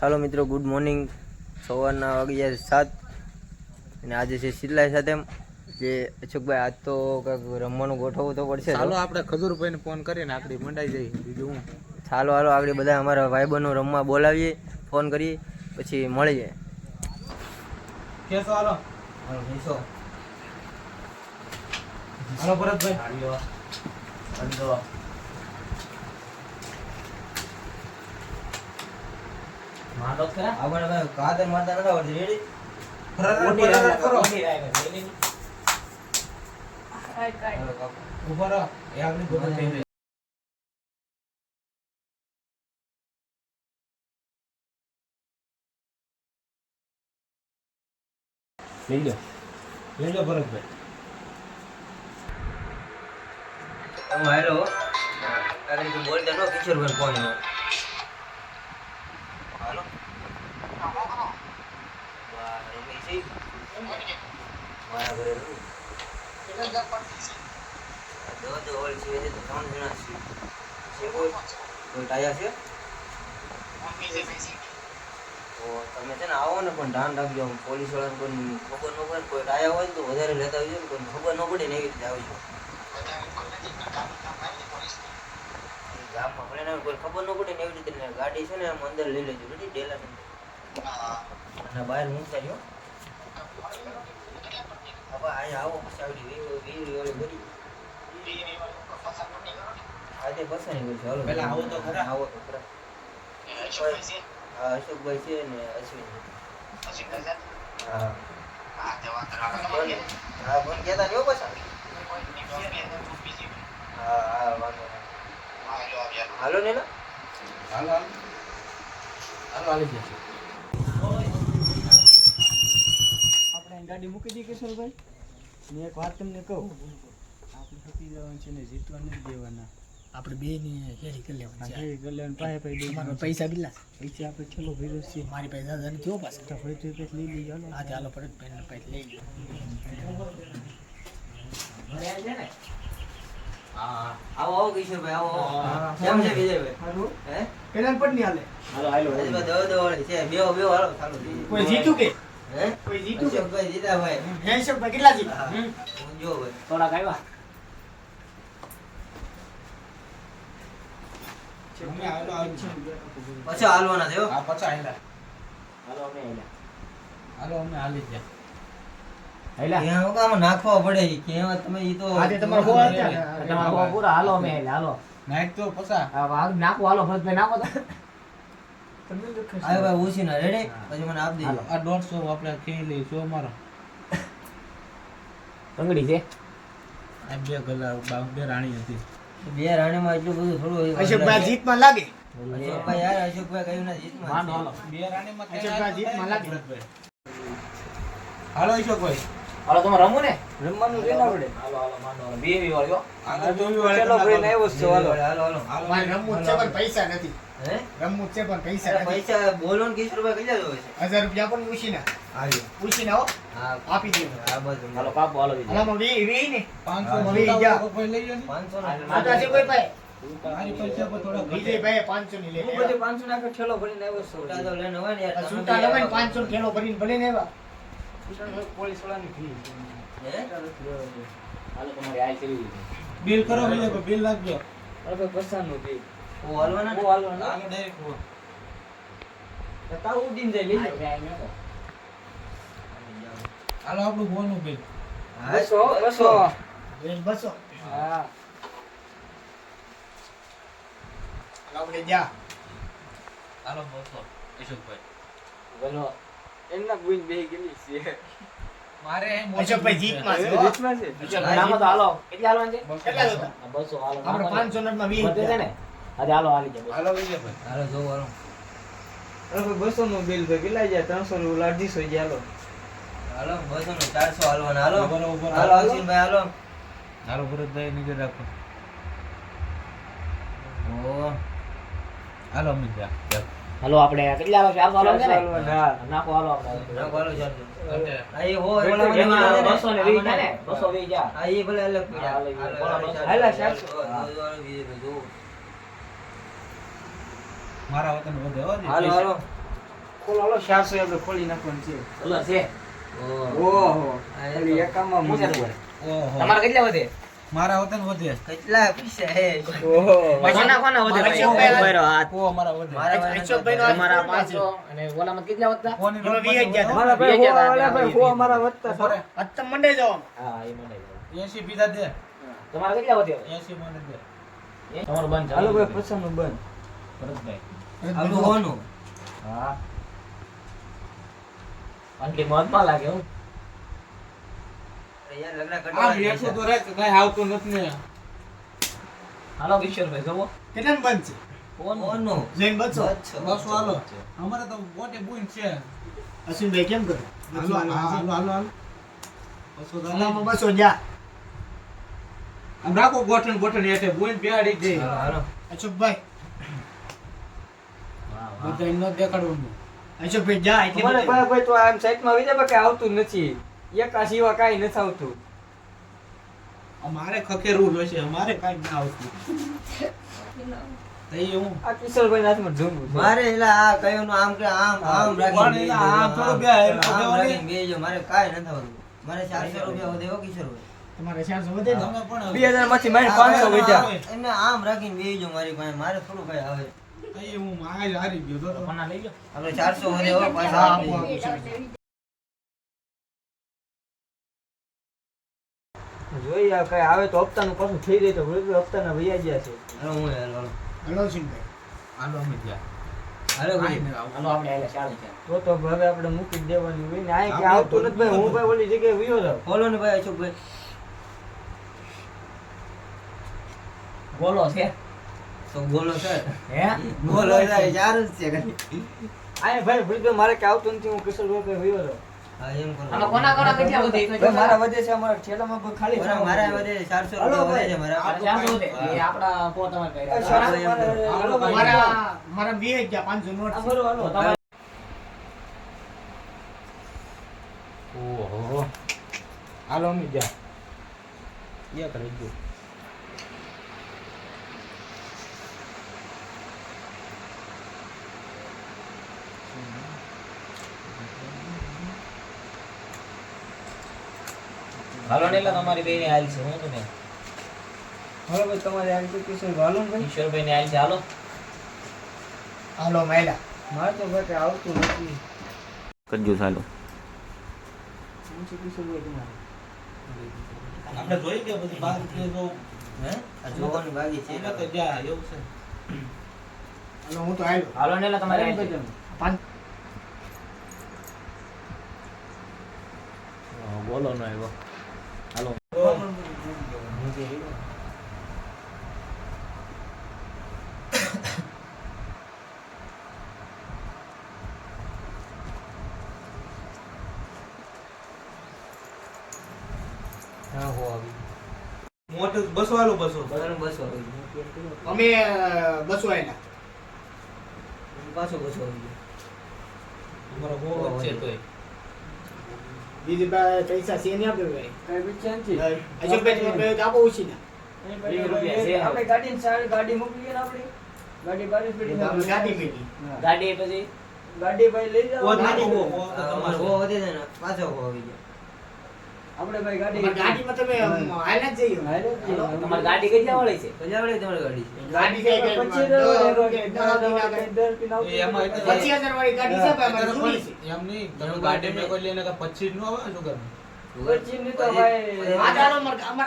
ચાલો મિત્રો, good morning. સવારના વાગ્યા 7 અને આજે છે સિલાઈ સાથે જે અશોકભાઈ આજ તો કંઈક રમવાનું ગોઠવવું તો પડશે. ચાલો આપણે ખજૂરભાઈને ફોન કરીને આપણી મંડાઈ જઈએ. બીજું હું ચાલો આગળ બધા અમારા ભાઈબંધો રમવા બોલાવીએ, ફોન કરીએ, પછી મળીએ. કેસો હાલો હાલો ભરતભાઈ હાલો મારો ખરા આપણે ભાઈ કાદર મારતા નતા આવડતી. રેડી કરો ઉભો રહો એ આપણી ગોળ થઈ ગઈ. લઈ લો ભરતભાઈ. હેલો આગળ તો બોલતા નો કિશોરભાઈ ફોન હાલો મારા ઘરે દો હોલ છે તો 3 જણા છે કોઈ ટાયા છે તો તમે છે ને આવો ને પણ ધ્યાન રાખજો. પોલીસ વાળાને કોઈ ખબર ન પડે, કોઈ ટાયા હોય તો વધારે લેતા આવજો. કોઈ ખબર ન પડે ને એવી રીતે આવજો. ગામમાં ભલે કોઈ ખબર ન પડે ને એવી રીતે ગાડી છે ને આમ અંદર લઈ લેજો. રેડી ડેલા અને બહાર મૂકતા જો. હવે અહીંયા આવો પછી આવડી વીરી વાળી બધી આજે પસાની ગઈ છે. હાલો પેલા આવો તો ખરા. આવો તો ખરા. હા અશોકભાઈ છે ને અશ્વિન. હા હા પણ કહેતા નહીં હો પાછા. હા વાંધો નહીં. હાલો ને ના હાલો હાલો હાલો હાલી જશે. આપણે ગાડી મૂકી દઈએ કિશોરભાઈ. ને એક વાત તમને કહું, આપણે થકી જવાનું છે ને જીતવા નથી દેવાના. આપણે બે ની હેરી કરી લેવાની છે. હેરી કરી લેવાનું. પાસે તમારા પૈસા કેટલા પૈસા આપણે છેલ્લો ભેરો છે. મારી પાસે દાદા કેવો પાસે તો ફરી તો લઈ લઈ જાઓ. આજે હાલો પડે પેન પાસે લઈ લો. આવો કિશોરભાઈ આવો. કેમ છે વિજયભાઈ? હારું હે પેલા પણ નહીં હાલે. હાલો હાલો દો વાળી છે. બેહો હાલો ચાલો. કોઈ જીતું કે હે કોઈ જીતું કે અશોકભાઈ જીતા ભાઈ. હેશોકભાઈ કેટલા જીતા? જો ભાઈ થોડાક આવ્યા. અમે હાલો આવી છે. પાછા હાલવાના છે હો. આ પચા આયલા. હાલો અમે આવ્યા. હાલો અમે હાલી ગયા. ત્યાં હું કામ નાખવા પડે કેવા તમે ઈ તો આજે તમારે હોવા હતા. તમારા હો પૂરા હાલો અમે આવ્યા. હાલો નાઈટ તો પચા આ વાગ નાખો. હાલો ભરતભાઈ નાખો તો. તમને તો ખબર આય ભાઈ ઉસી ના રેડી પછી મને આપ દેજો. આ 150 આપણે ખેઈ લઈ છો મારો. કંગડી છે. આ બે ગલા બે રાણી હતી. બે રાણીમાં એટલું બધું થોડું અશોકભાઈ જીતમાં લાગે. અશોકભાઈ યાર અશોકભાઈ કયું ના જીતમાં માંડો હાલો. બે રાણીમાં અશોકભાઈ જીતમાં લાગે. હાલો અશોકભાઈ. હાલો તમે રમો ને. રમવાનું છે ને આપણે. હાલો હાલો માંડો હાલો. બે વી વાળો. હાલો જોવી વાળે ચલો ભાઈ આવ્યો છે. હાલો હાલો હાલો મારે રમવું જ છે પણ પૈસા નથી. હે રમવું જ છે પણ પૈસા અરે નથી. પૈસા બોલો ને કિશોરભાઈ કેટલા જોવે છે? 1000 રૂપિયા પણ ઉછીના આવ્યો ઉછીના હો હા આપી દે. આ બધું હાલો કાપો હાલો બીજા. આમાં વી ને 500 વી જા. કોઈ લઈ લો ને. 500 ના આટા છે કોઈ ભાઈ મારી પૈસા પર થોડા વિજયભાઈ 500 ની લે. હું બધે 500 નાખો ઠેલો ભરીને આવ્યો છું. છૂટા તો લઈને હોય ને યાર. તમે છૂટા તો લવાય યાર 500 થેલો ભરીને ભલે ને આવ્યા. પોલીસ વાળાની ફી. હે હાલો તમારી આઈ કરી દીધી. બિલ કરો વિજયભાઈ બિલ નાખજો. હવે પસાનું દે. ઓ હાલવાના ને? હાલો ડાયરેક્ટ તાવ ઉડીન જાય લઈ લો. હાલો આપણું બોનું બિલ. હા, 200 હા આપણે જા. હાલો 200 અશોકભાઈ. બોલો એમના ગુઈન બેહી ગયેલી છે. મારે અશોકભાઈ જીતમાં છે. અચ્છા, નામો તો હાલો. કેટલા હાલવાનું છે? કેટલા હતા? 200 હાલો. આપણે 500 નોટમાં 20 વધે છે ને? આજે હાલો હાલી જાય. હાલો વિજયભાઈ. હાલો જો હાલો. અરે 200 નું બિલ તો કેટલા જાય? 300 નું 250 જાય. હાલો હાલો 200 નું 400 હાલવાના. હાલો ઉભો રહો, ઉભો રહો. હાલો અશ્વિનભાઈ હાલો. હાલો ભરતભાઈ નીચે રાખો. ઓ હાલો અમિત જા. હાલો આપણે કેટલા આવે? 400 હાલો છે ને? હા. નાખો હાલો આપણે. નાખો હાલો ચાલજો. એટલે આ એ હોય ઓલા મને એમાં મળે ને. 220 થાય ને? 220 જા. આ એ ભલે અલગ પડ્યા. હાલો, બોલો, હાલો, 200. હાલો, 400. મારા વતન વધે હો. હાલો હાલો ખોલો હાલો 400 આપણે ખોલી નાખવાનું છે. કલર છે ઓહો ખાલી એકામાં શું છે મૂકી. તમારે? તમારે કેટલા વધે? મારા વતન વધે. કેટલા પૈસા હે ઓહો કોના કોના વધે ભાઈ? અશોકભાઈનો હાથ. ઓ મારા વધે. અશોકભાઈનો હાથ તમારા કેટલો 500 અને ઓલામાં કેટલા વધતા? કોની એમાં નોટ 20 ગયા. માં મારા ભાઈ ગયા હોવા વાળા હતા, ભાઈ હોવા મારા વધતા ખબર સર. આજ તો મંડે જવાનું. હા એ મને ખબર. 80 પીધા દે. તમારે કેટલા વધે? 80 મને દે. તમારું બંધ છે. હાલો ભાઈ પછાનું બંધ. ભરતભાઈ. આપણું હોનું હા આંટી મોતમાં લાગે હું. યાર લગડા આમ કટવા રેખો તો રાખ કઈ આવતું નથી ને. હાલો કિશોરભાઈ જવો. કેટલાનું બંધ છે? હોનું જૈન બસો. બસો હાલો. અમારે તો મોટે બુન છે. અશ્વિનભાઈ કેમ કરે? હાલો હાલો હાલો. બસો તો હાલો. આમાં બસો જા. આમ રાખો ગોઠણ ગોઠણ હેઠે બુન બેહાડી દે. હાલો અશોકભાઈ વાહ વાહ. બધા એમ ન દેખાડવાનું. અશોકભાઈ જા એટલે મને બતાવી. ભાઈ તો આમ સાઈડમાં આવી જાય કે આવતું નથી એકા સિવા કાંઈ નથી આવતું. અમારે ખખેરવું જોઈશે અમારે કઈ ના આવતું. તઈ હું આ કિશોરભાઈ હાથમાં ઝૂંગું છે. મારે એલા આ કયું નું આમ કે આમ પણ એલા આમ થોડું બે હાલ રાખીને બેહજો. મારે કાંઈ નથી આવતું. મારે 400 રૂપિયા વધે હો કિશોરભાઈ. તમારે 400 વધે ને? તમે પણ 2000 માંથી મારી 500 વધ્યા. એમને આમ રાખીને બેહજો મારી પાસે. મારે થોડું કઈ આવે. તઈ હું મારે હારી ગયો તો તો. કોના લઈ ગયો? આપણે 400 વધે હો પાછા હા, આપી. જોઈએ આ કાંઈ આવે તો હપ્તાનું પાછું થઈ જાય તો વળી હપ્તાના વૈયા ગયા છે. હાલો હું હાલો હાલો. હલો અશ્વિનભાઈ. હાલો અમે ગયા. હાલો કાંઈ ભાઈ. નહીં આવું. હાલો આપણે આલે ચાલે છે. તો હવે આપણે મૂકી જ દેવાની હોય ને આ કે આવતું નથી ભાઈ હું ભાઈ ઓલી જગ્યાએ વયો જાઉં. બોલો ને ભાઈ અશોકભાઈ. બોલો છે તો બોલો સર. હે? બોલો એટલે ચાર જ છે ખાલી. આ ભાઈ વળી મારે કે આવતું નથી હું કિશોરભાઈ પાસે વયો જાઉં. હા એમ કરો. આમાં કોના કોના કેટલા વધે? ભાઈ મારા વધે છે અમારા ઠેલામાં પણ ખાલી બરાબર, મારા વધે 400 રૂપિયા વધે છે મારા. આપણા 400 વધે. એ આપણા પોતામાં કર્યા. હાલો ભાઈ. મારા 20 ગયા 500 નોટ આ છે. બરોબર હાલો. તમારે- ઓહો. હાલો અમે ગયા. એક રહી ગયું. હાલો ને એટલે તમારી બેયની હાલ છે હું તમે હાલો ભાઈ તમારે આ રીતે કિશોરભાઈ હાલો ને ભાઈ. કિશોરભાઈ ની હાલ છે હાલો. હાલો માયલા. મારે તો ભાઈ કાંઈ આવતું નથી. કંજૂસ હાલો. હું છે કિશોરભાઈ તમારે. આપણે જોઈ ગયા બધી બાર કે જો હે? આ જોવાનું બાકી છે. એને તો ગયા એવું છે. હાલો હું તો આવ્યો. હાલો ને એટલે તમારી હાલ છે. પાંચ બોલો નો આવ્યો. હાલો. હા હો આવી. મોટું બસો હાલો બસો. બધાને 200 આવી. અમે બસો આયલા. પાછો 200 આવી. તમારો બહુ વચ્ચે તોય. બીજી બે પૈસા છે ને આપણે ભાઈ. કાંઈ વિચાર નથી. અશોકભાઈ તમે આપો ઓછી ના. આપણે 20 રૂપિયા છે. આપણે ગાડીની સારી ગાડી મોકલીએ ને આપણે ગાડી બારી પડી આપણે ગાડી ભેગી. હા. ગાડી પછી ગાડી ભાઈ લઈ જાઓ ઓ નાખો આપણે ઓ તો તમારે તમારો હો વધે છે ને પાછો હો આવી જાય. ભાઈ ગાડી અમારી ગાડીમાં તમે હાલ્યા જ જઈએ. હાલ્યા જ જઈએ. હાલો. તમારી ગાડી કેટલા વાળી છે? કેટલા વાળી તમારી ગાડી છે? ગાડી કઈ કઈ 25,000 વાળી ગાડી છે ભાઈ અમારી જૂની છે. એમ નહીં તમે ગાડી મેં કોઈ લઈને 25 નો આવે શું કરવું? પચીસની તો ભાઈ આ ચાલો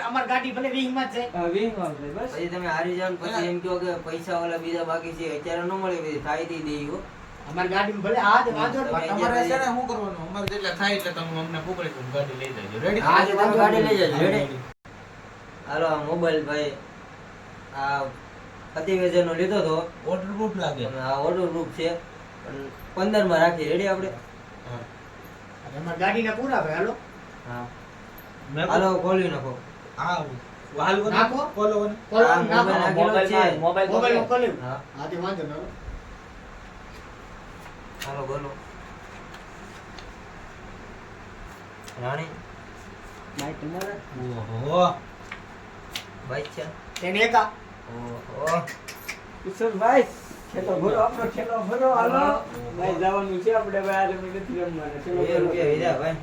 અમાર ગાડી ભલે 20 માં જ છે. 20 માં છે બસ. પછી તમે હારી જાઓ ને પછી એમ કહો કે પૈસા વાળા બીજા બાકી છે અત્યારે ન મળે પછી થાય તે દે હો. અમાર ગાડીમાં ભલે આ જ વાંધો તમે નહીં. તમારે છે ને શું કરવાનું અમારે જેટલા થાય એટલે તમે અમને પકડી દો ગાડી લઈ જજો રેડી હા, તમે ગાડી લઈ જજો, ready? હાલો આ મોબાઈલ ભાઈ આ અતિવેજન નો લીધો તો ઓર્ડર પ્રૂફ લાગે આ ઓર્ડર રૂપ છે પણ 15 માં રાખી રેડી આપણે. હા અમાર ગાડીના પૂરા ભાઈ હાલો. હા મેં હાલો ખોલી નાખો. હા હાલ નાખો. બોલો ને કોલો આ નાખો. મોબાઈલ છે. મોબાઈલ મોબાઈલ ખોલ્યું. હા હા તે વાંધો ન. હાલો બોલો. રાણી ભાઈ તમારે ઓહો બાઈક છે. તેને એકા ઓહો કિશોરભાઈ છેલ્લો ભરો આપણો છેલ્લો ભરો હાલો ભાઈ જવાનું છે આપણે ભાઈ આ રમી નથી રમવાના છેલ્લો ભરો રૂપિયા વીધા ભાઈ.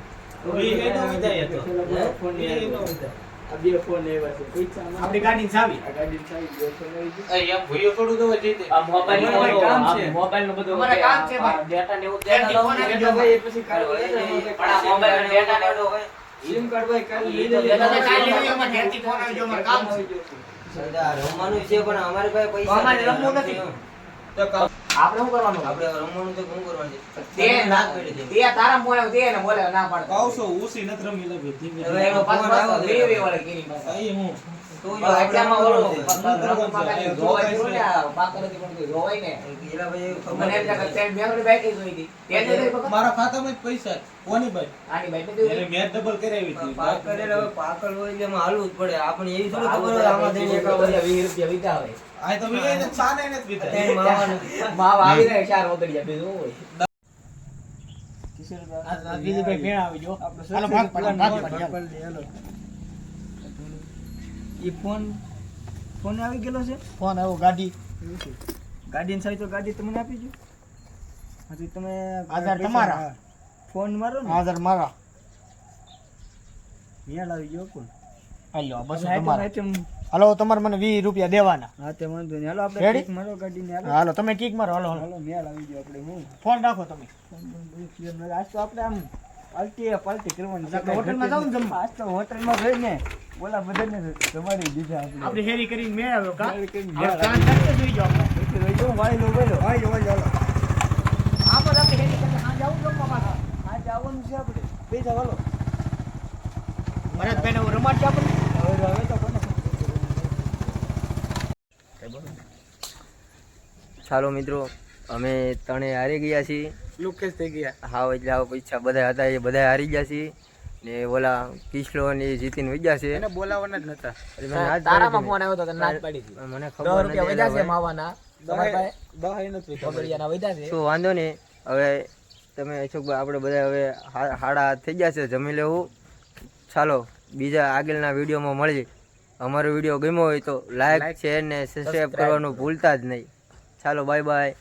છેલ્લો ભરો ફોન નહીં આવ્યો. આ બે ફોન આવ્યા છે પૈસા આપણી ગાડીની ચાવી. આ ગાડી ચાવી બે ફોન આવી ગયો. એમ ભૂયો થોડું તો જીતે. આ મોબાઈલ નું અમારે કામ છે. મોબાઈલ નું બધું અમારે કામ છે ભાઈ. ડેટા ને એવું ત્યાંથી ડેટા ફોન આવી એટલે ભાઈ એ પછી કાલે પણ પણ આ મોબાઈલ ડેટા ને એવું સિમ કાર્ડ ભાઈ કાલે લઈ તો લેજો. તમે કાલે લઈ લેજો, અમારે ઘરેથી ફોન આવી ગયો, અમારે કામ છે. સરદાર, રમવાનું છે પણ અમારી પાસે પૈસા અમારે નથી. રમવું નથી. તો કામ- આપણે શું કરવાનું? આપણે રમવાનું તો શું કરવાનું છે? તે ના કરી દે. તે તારા બોલે તે ને બોલે ના પાડે. પાવસો ઉસી નથી રમી લગી ધીમે હવે એનો ફોન આવ્યો છે. લે વાળે કેરી પાસે. અહીં હું તો તો એટલામાં ઓલો આપણે રમવામાં કાંઈ જોવાય ખરું ને, આ પાકરથી પણ કોઈ જોવાય ને. એલા ભાઈ ખબર મને એમ લાગે નથી. કે મેં ઓલી બાઈક જોઈ હતી. તે જ હતી પકડ. મારા ખાતામાં જ પૈસા કોની ભાઈ આની બાઈક નથી એને જોઈ. મેચ ડબલ કરાવી હતી પાક કરેલા હોય, પાકલ હોય એટલે એમાં હાલવું જ પડે. આપણે એવી થોડી ખબર હોય આમાં જઈને એકા હોય. 20 રૂપિયા વીધા હોય. આ તો વી એને સાને એને જ અત્યારે બીતા માવાનું. માવ આવીને 4 ઓગળિયા બીજું શું હોય. કિશોરભાઈ, બીજુભાઈ ભેણા આવી જો. આપણો હાલો, સરખી ભાગ પાડ, પ્લાન ભાગ છે, પાડ, ભાગ પાડ લે, હાલો. ઈ ફોન આવી ગયેલો છે ફોન આવ્યો ગાડી. એવું છે. ગાડીની સાઈ તો ગાડી તમને આપી દો. હજી તમે આધાર તમારા. હા. ફોન મારો ને હાજર મારા. ન્યા લાવી ગયો કોણ હાલો બસ આઈટમ તમારા. આઈટમ હાલો તમારે મને 20 રૂપિયા દેવાના. હા તે વાંધો નહીં. હાલો આપણે Ready? કિક મારો ગાડીને હાલો. હાલો તમે કિક મારો. હાલો હાલો. હાલો ન્યા લાવી ગયો આપણે હું ફોન રાખો તમે. આજ તો આપણે આમ પાર્ટી કરવાની છે. આપણે હોટલમાં જાઉં ને જમવા? આજ તો હોટલમાં જઈને ઓલા બધાને જમાડી દીધા આપણે. આપણે હેરી કરીને મેં આવ્યો કા. હેરી કરીને હવે મેં પ્લાન કરતે જોઈ જાઓ આપણે. એટલે રહી જાઓ, વાળી લો, હાલો. આમાં આપણે હેરી કરીને આ જાવું જમવા પાછા. આજે આવવાનું છે આપણે બે જાવ હાલો. ભરતભાઈને હું રમાડશે આપણે. હવે તો કોને ચાલો મિત્રો, અમે ત્રણે હારી ગયા છીએ. લુકેશ થઈ ગયા. હાવ એટલે હાવ પૈસા બધા હતા એ બધા હારી ગયા છીએ. ને ઓલા કિસલો ને એ જીતીને વજ્યા છે. એને બોલાવવાના જ નતા. એટલે મને ના જ તારામાં પાડી ફોન આવ્યો તો તને ના જ પાડી હતી. હતી. મને 10 ખબર રૂપિયા નથી વધ્યા છે એલા માવાના. તમારા પાસે નથી ઓગળિયાના વધ્યા છે. શું વાંધો નહીં. હવે તમે અશોકભાઈ આપણે બધા હવે હાડા થઈ ગયા છે, જમી લેવું. ચાલો બીજા આગળના વિડીયોમાં મળીએ. અમારો વિડીયો ગમ્યો હોય તો લાઈક શેર ને સબસ્ક્રાઈબ કરવાનું ભૂલતા જ નહીં. ચાલો બાય બાય.